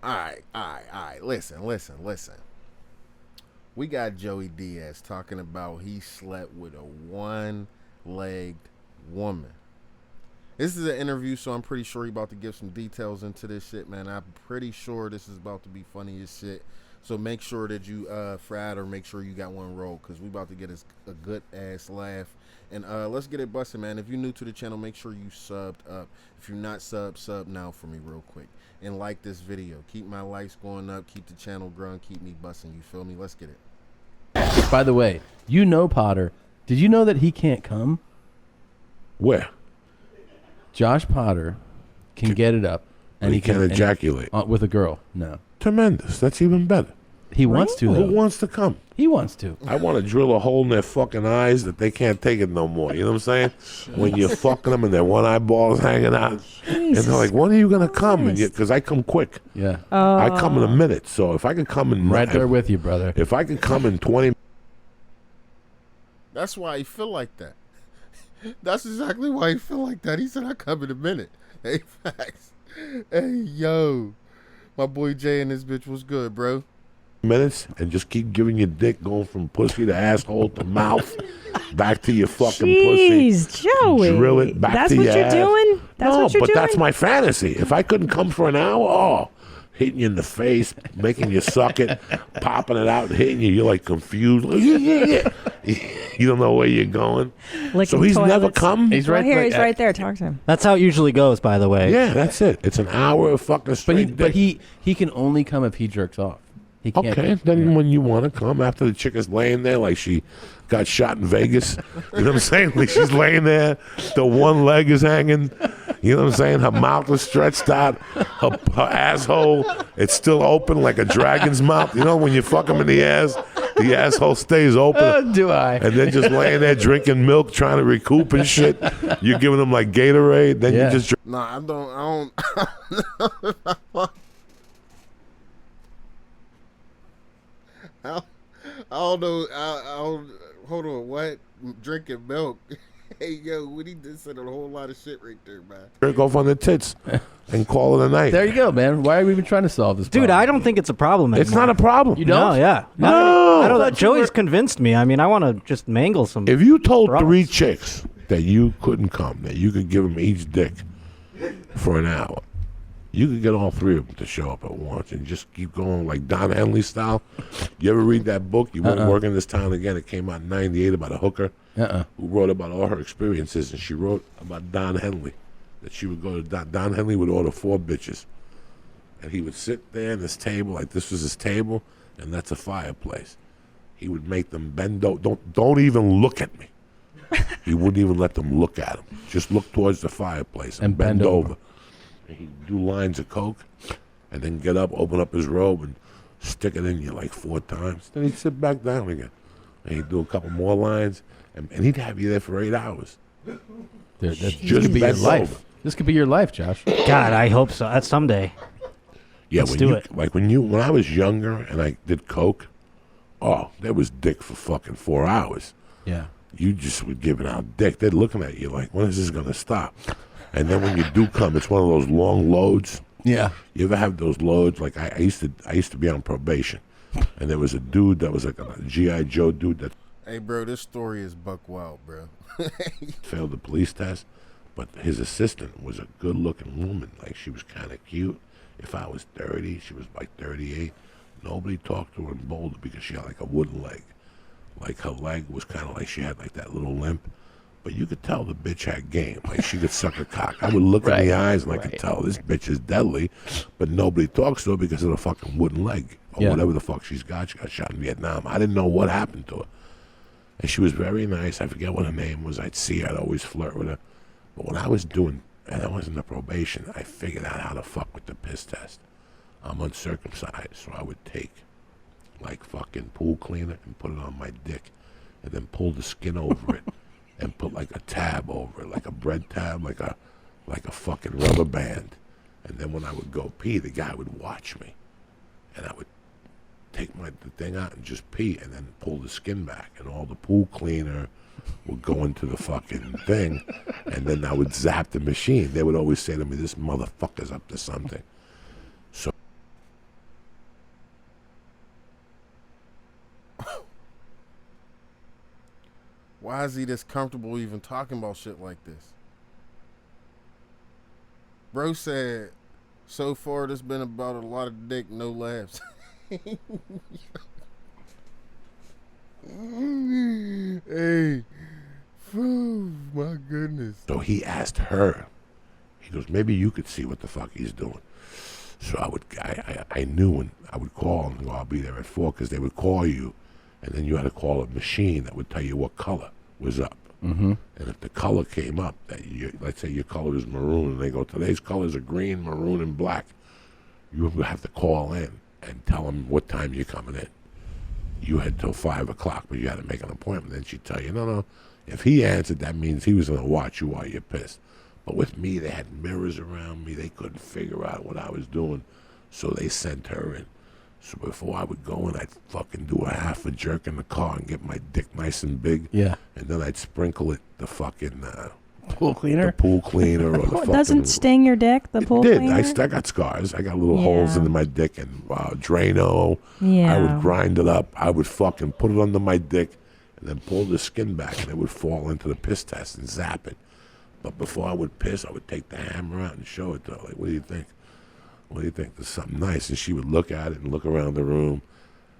All right. Listen. We got Joey Diaz talking about he slept with a one-legged woman. This is an interview, so I'm pretty sure he about to give some details into this shit, man. I'm pretty sure this is about to be funny as shit. So make sure that you frat or make sure you got one roll, because we about to get a good ass laugh. And let's get it busted, man. If you're new to the channel, make sure you subbed up. If you're not sub now for me real quick. And like this video. Keep my likes going up. Keep the channel growing. Keep me busting. You feel me? Let's get it. By the way, you know Potter. Did you know that he can't come? Where? Josh Potter can get it up. And he can't ejaculate. With a girl. No. Tremendous. That's even better. He wants to, though. Who wants to come? He wants to. I want to drill a hole in their fucking eyes that they can't take it no more. You know what I'm saying? When you're fucking them and their one eyeball is hanging out. And they're like, when are you going to come? Because I come quick. Yeah. I come in a minute. So if I could come in... Right there with you, brother. If I could come in 20... That's why he feel like that. That's exactly why he feel like that. He said, I come in a minute. Hey, facts. Hey, yo. My boy Jay and this bitch was good, bro. Minutes and just keep giving your dick, going from pussy to asshole to mouth, back to your fucking pussy. Jeez, Joey. Drill it back That's to what your you're ass. doing? That's no, what you're but doing? that's my fantasy. If I couldn't come for an hour, hitting you in the face, making you suck it, popping it out, hitting you, you're like confused. You don't know where you're going. Licking so he's toilets. never come? He's right here. He's right there. Talk to him. That's how it usually goes, by the way. Yeah, that's it. It's an hour of fucking straight But he can only come if he jerks off. He can't. Okay, then when you want to come, after the chick is laying there like she got shot in Vegas, you know what I'm saying? Like she's laying there, the one leg is hanging, you know what I'm saying? Her mouth is stretched out, her asshole, it's still open like a dragon's mouth. You know when you fuck him in the asshole stays open. Do I? And then just laying there drinking milk, trying to recoup and shit. You're giving them like Gatorade, then you just... Nah, I don't I don't know. Hold on. What? Drinking milk? Hey, yo, what he just said a whole lot of shit right there, man. Drink off on the tits and call it a night. There you go, man. Why are we even trying to solve this Dude, problem? I don't think it's a problem anymore. It's not a problem. You don't? No, yeah. No. I don't, Joey's convinced me. I mean, I want to just mangle some. If you told three chicks that you couldn't come, that you could give them each dick for an hour, you could get all three of them to show up at once and just keep going like Don Henley style. You ever read that book, You Won't Work in This Town Again? It came out in 98 about a hooker who wrote about all her experiences, and she wrote about Don Henley, that she would go to Don Henley would order 4 bitches, and he would sit there at this table, like this was his table, and that's a fireplace. He would make them bend over. Don't even look at me. He wouldn't even let them look at him. Just look towards the fireplace and bend over. And he'd do lines of coke, and then get up, open up his robe, and stick it in you like 4 times. Then he'd sit back down again, and he'd do a couple more lines, and he'd have you there for 8 hours. This Just could be your bend life. over. This could be your life, Josh. God, I hope so. That's someday. Yeah, Let's do it. Like when I was younger and I did coke, there was dick for fucking 4 hours. Yeah. You just were giving out dick. They're looking at you like, when is this gonna stop? And then when you do come, it's one of those long loads. Yeah. You ever have those loads? Like I used to be on probation, and there was a dude that was like a G.I. Joe dude that Hey, bro, this story is buck wild, bro. failed the police test, but his assistant was a good-looking woman. Like she was kind of cute. If I was 30, she was like 38. Nobody talked to her in Boulder because she had like a wooden leg. Like her leg was kind of like she had like that little limp. But you could tell the bitch had game. Like she could suck a cock. I would look in the eyes and I could tell this bitch is deadly. But nobody talks to her because of the fucking wooden leg. Or whatever the fuck she's got. She got shot in Vietnam. I didn't know what happened to her. And she was very nice. I forget what her name was. I'd see her. I'd always flirt with her. But when I was doing, and I was in the probation, I figured out how to fuck with the piss test. I'm uncircumcised, so I would take like fucking pool cleaner and put it on my dick and then pull the skin over it and put like a tab over it, like a bread tab, like a fucking rubber band. And then when I would go pee, the guy would watch me. And I would take the thing out and just pee and then pull the skin back. And all the pool cleaner would go into the fucking thing. And then I would zap the machine. They would always say to me, this motherfucker's up to something. So Why is he this comfortable even talking about shit like this? Bro said, so far there's been about a lot of dick, no laughs. Hey, oh my goodness. So he asked her. He goes, maybe you could see what the fuck he's doing. So I knew when I would call and go, I'll be there at 4, because they would call you, and then you had to call a machine that would tell you what color was up. Mm-hmm. And if the color came up, let's say your color is maroon, and they go, today's colors are green, maroon, and black, you would have to call in and tell them what time you're coming in. You had till 5 o'clock, but you had to make an appointment. Then she'd tell you, no. If he answered, that means he was going to watch you while you're pissed. But with me, they had mirrors around me. They couldn't figure out what I was doing, so they sent her in. So before I would go in, I'd fucking do a half a jerk in the car and get my dick nice and big. Yeah. And then I'd sprinkle it the fucking Pool cleaner? the pool cleaner or the It fucking. doesn't sting your dick, the pool It did. cleaner? I got scars. I got little holes Yeah. into my dick and Drano. Yeah. I would grind it up. I would fucking put it under my dick and then pull the skin back, and it would fall into the piss test and zap it. But before I would piss, I would take the hammer out and show it to her. Like, what do you think? What do you think? There's something nice. And she would look at it and look around the room.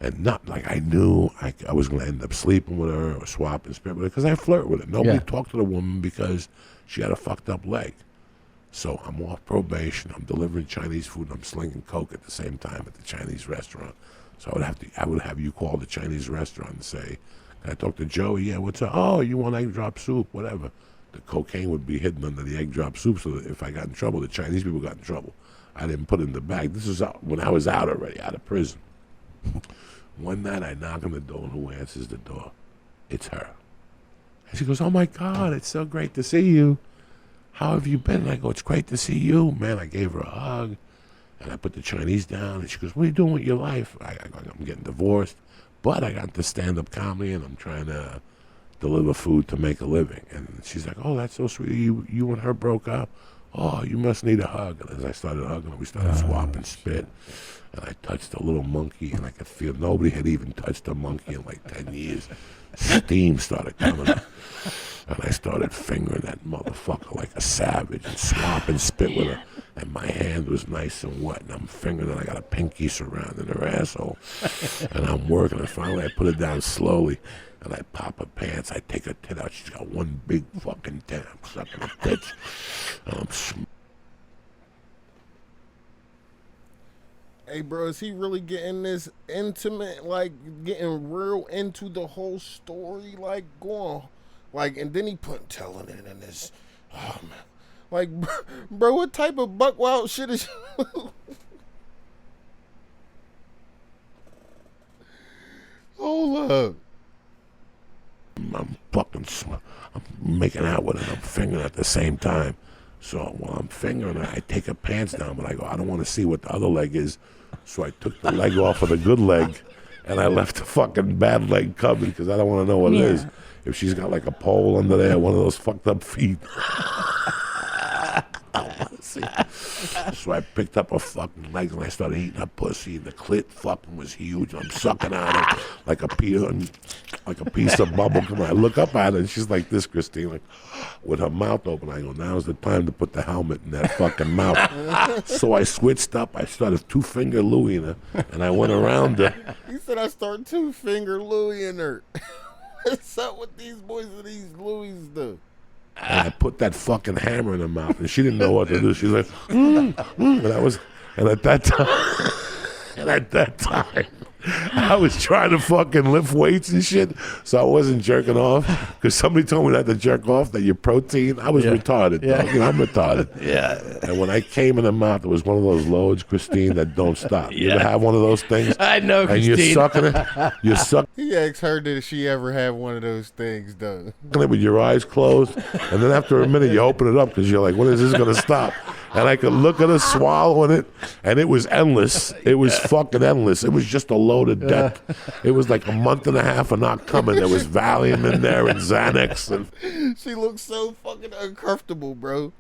And not like I knew I was going to end up sleeping with her or swapping spit with her, because I flirt with her. Nobody talked to the woman because she had a fucked up leg. So I'm off probation. I'm delivering Chinese food, and I'm slinging coke at the same time at the Chinese restaurant. So I would have you call the Chinese restaurant and say, can I talk to Joey? Yeah, what's up? Oh, you want egg drop soup? Whatever. The cocaine would be hidden under the egg drop soup, so that if I got in trouble, the Chinese people got in trouble. I didn't put it in the bag. This was when I was out already, out of prison. One night I knock on the door, and who answers the door? It's her. And she goes, oh my God, it's so great to see you. How have you been? And I go, it's great to see you. Man, I gave her a hug, and I put the Chinese down, and she goes, what are you doing with your life? I go, I'm getting divorced, but I got into stand-up comedy, and I'm trying to deliver food to make a living. And she's like, oh, that's so sweet. You and her broke up? Oh, you must need a hug. And as I started hugging her, we started swapping spit. And I touched a little monkey, and I could feel nobody had even touched a monkey in like 10 years. Steam started coming up. And I started fingering that motherfucker like a savage and swapping spit with her. And my hand was nice and wet, and I'm fingering it. I got a pinky surrounding her asshole. And I'm working, and finally I put it down slowly. And I pop her pants. I take her tit out. She's got one big fucking tit. I'm sucking her tits. And I'm Hey, bro, is he really getting this intimate, like getting real into the whole story, like going, like, and then he telling it in this, oh man, like, bro, what type of buck wild shit is? Hold up. I'm making out with her. I'm fingering at the same time. So while I'm fingering her, I take her pants down, but I go, I don't want to see what the other leg is. So I took the leg off of the good leg, and I left the fucking bad leg covered because I don't want to know what it is. If she's got like a pole under there, one of those fucked up feet. So I picked up her fucking legs and I started eating her pussy. The clit fucking was huge. I'm sucking on it like a piece of bubble gum. I look up at her and she's like this, Christine, like with her mouth open. I go, now's the time to put the helmet in that fucking mouth. So I switched up. I started 2-finger Louie-ing her, and I went around her. He said I start 2-finger Louie-ing her. What's up with these boys and these Louis though? And I put that fucking hammer in her mouth, and she didn't know what to do. She's like, and at that time, I was trying to fucking lift weights and shit, so I wasn't jerking off. Because somebody told me not to jerk off, that your protein. I was retarded. Yeah. You know, I'm retarded. Yeah. And when I came in her mouth, it was one of those loads, Christine, that don't stop. You ever have one of those things? I know, And Christine. you're sucking it. You're sucking He asked her, did she ever have one of those things though? it with your eyes closed, and then after a minute you open it up because you're like, when is this going to stop? And I could look at her swallowing it, and it was endless. It was fucking endless. It was just a load of death. It was like a month and a half of not coming. There was Valium in there and Xanax. And She looks so fucking uncomfortable, bro.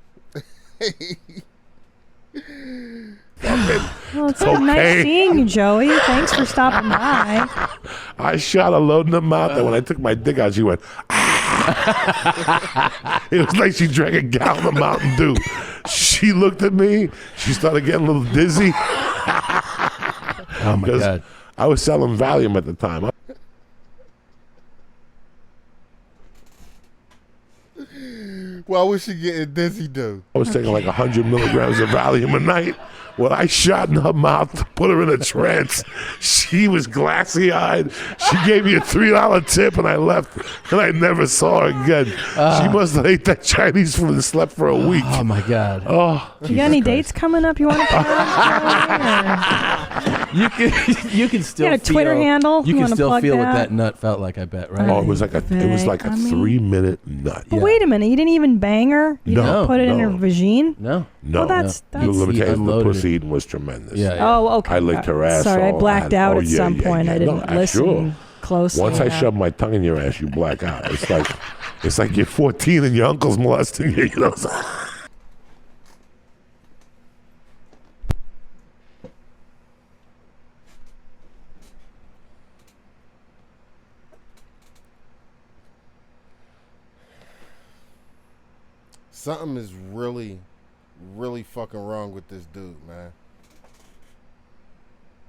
Well, it's so nice seeing you, Joey. Thanks for stopping by. I shot a load in her mouth, and when I took my dick out, she went, ah. It was like she drank a gallon of Mountain Dew. She looked at me. She started getting a little dizzy. Oh my God. I was selling Valium at the time. Why was she getting dizzy though? I was taking like 100 milligrams of Valium a night. When I shot in her mouth to put her in a trance, she was glassy-eyed. She gave me a $3 tip, and I left, and I never saw her again. She must have ate that Chinese food and slept for a week. Oh my God. Oh, You got any dates coming up you want to put on? You can still You got a Twitter feel, handle? You You can wanna still plug feel what that? that nut felt like. I bet, right? oh, it was like a 3-minute nut. But Yeah. wait a minute, you didn't even bang her? You No, didn't put it in her no. vagine? No. No, Well, that's let me tell you, the Unloaded it. pussy eating was tremendous. Yeah. yeah. Oh, okay. I licked her ass. Sorry, I all- blacked out at some point. I No, didn't listen sure. closely. Once I enough. shove my tongue in your ass, you black out. It's like you're 14 and your uncle's molesting you. You know. Something is really, really fucking wrong with this dude, man.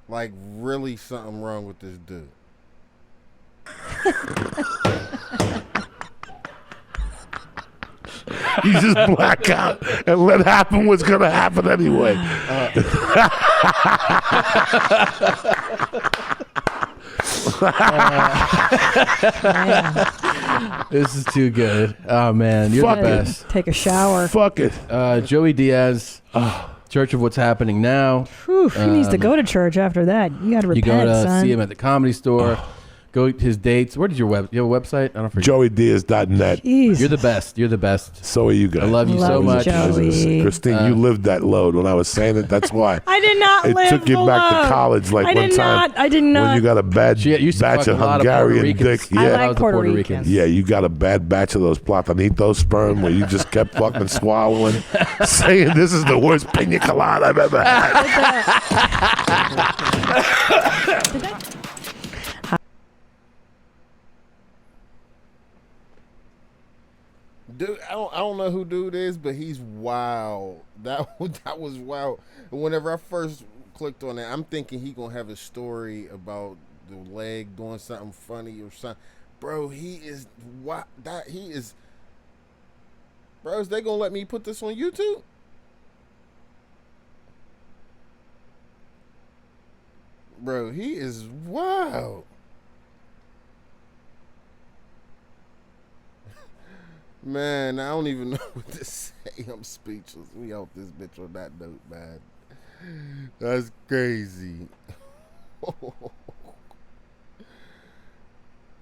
Like, really something wrong with this dude. You just black out and let happen what's gonna happen anyway. This is too good. Oh man, you're Fuck the it. best. Take a shower. Fuck it. Joey Diaz, Church of What's Happening Now. Whew, he needs to go to church after that. You got to You repent, go to son. see him at the Comedy Store. Go his dates. Where did you have a website? I don't forget. JoeyDiaz.net. Jeez. You're the best. You're the best. So are you guys. I love you so Love you, much. Joey. Christine, you lived that load when I was saying it. That's why. I did not It live took you the back load. to college like I one did time. not. I did not. When you got a bad She used to batch fuck of a lot of Puerto Hungarian Ricans. dick. I Yeah. like was the Puerto Puerto Ricans. Yeah, you got a bad batch of those platanitos sperm where you just kept fucking swallowing, saying this is the worst pina colada I've ever had. Dude, I don't know who dude is, but he's wild. That was wild. And whenever I first clicked on that, I'm thinking he gonna have a story about the leg doing something funny or something. Bro, he is what that he is. Bro, is they gonna let me put this on YouTube? Bro, he is wild. Man, I don't even know what to say. I'm speechless. We out this bitch on that note, man. That's crazy.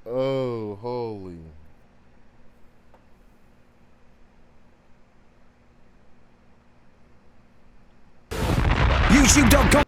Oh, holy. YouTube.com